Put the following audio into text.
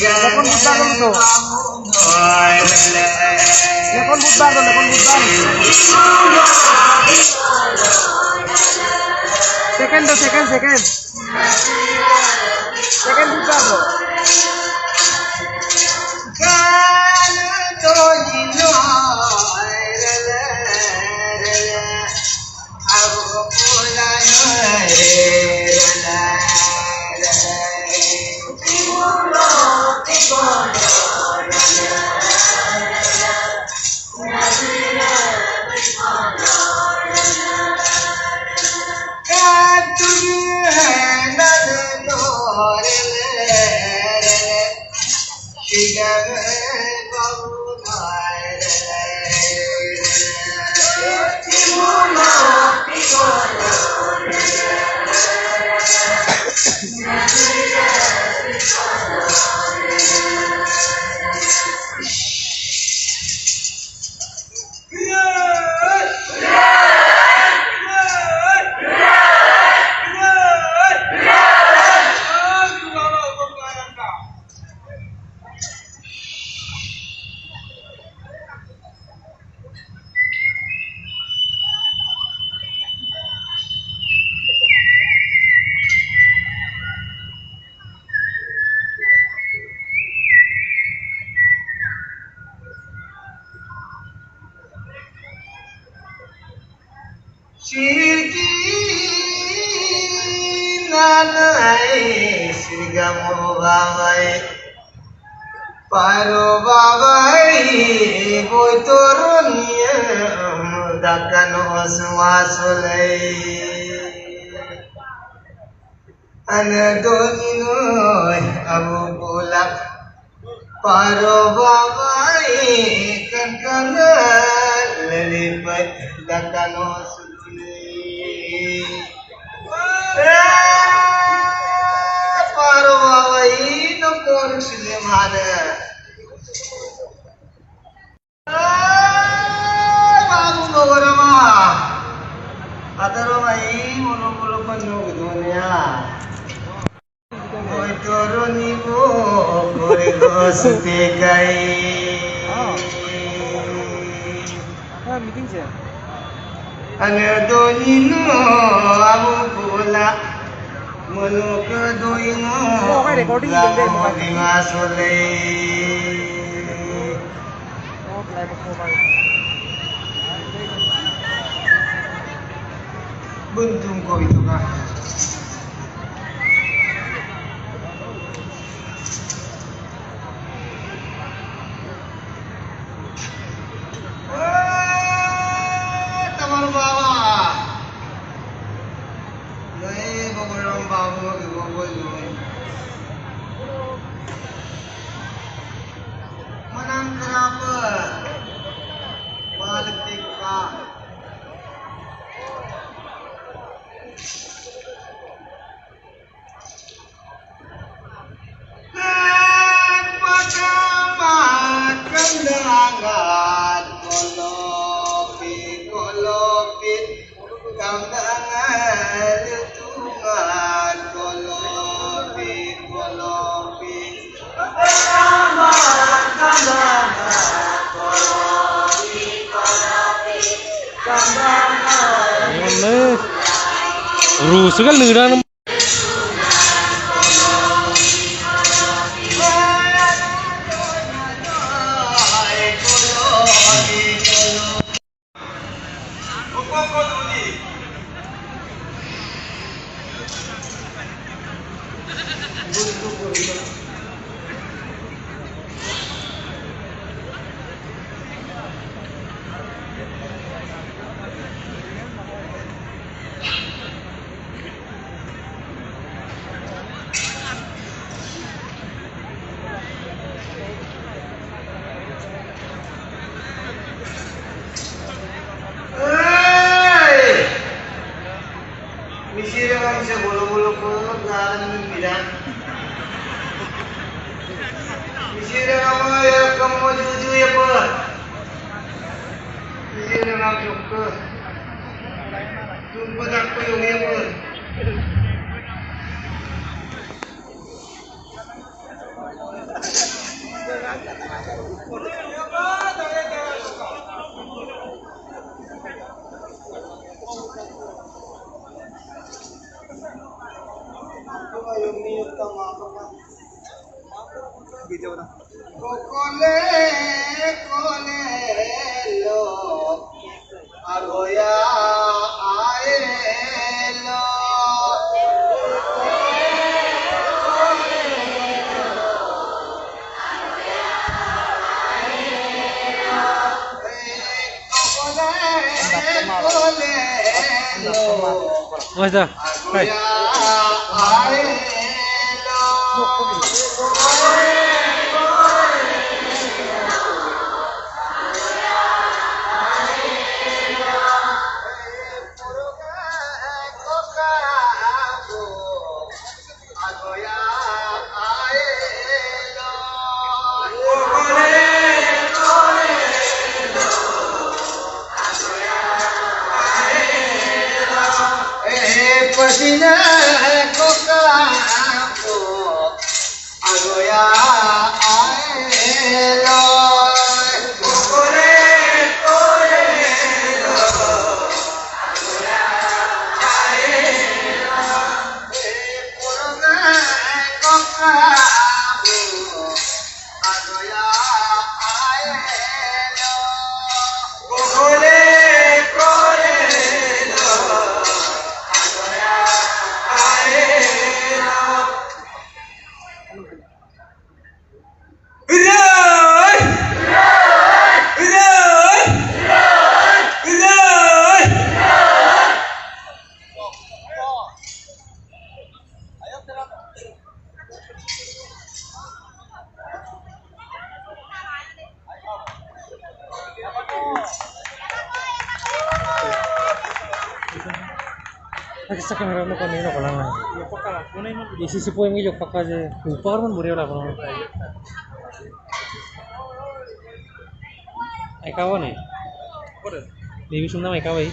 Lepon bubar dulu tuh. Lepon bubar tuh, lepon bubar. Second tuh, second. Second bubar tuh. Paro babai boy torunia dakano suasulai anadonino abu bulak paro babai kankana lelipat dakano sulai paro babai no por silemana Ataro mai mulu penuh dunia. Boy turun ibu kurigo sepikai. Meeting sih. Ane donino abu pula mulu kedoingo. Oh, kayak recording gitu deh. Masole. Oh, playback mobile. Buntung ko itu kah? Tamar bawa. Nai bogorang bawa ke bogor dulu. Manang kenapa? Balik tikka. Kandangan kolopit kandangan lutungan kolopit kandangan Mana? Rusak kan lirang. Misira lang siya bulu-bulu po ngalan ng bilang. Misira lang mo kamu juju ya po. Misira lang suka. Jumpa aku yung ya po. Kokole kole lo agoya aelo kokole lo Mas dah. Hai. agoya Pasina ko kapo agoya aelo kore kore lo agoya aelo purna ko kapo agoya aelo kore kore lo Sa kamera mo kanina ko lang. Isisipuin mo yung pagka lupa ka naman buriya wala ko naman. Ay kawan eh. Di bisa naman ikaw eh.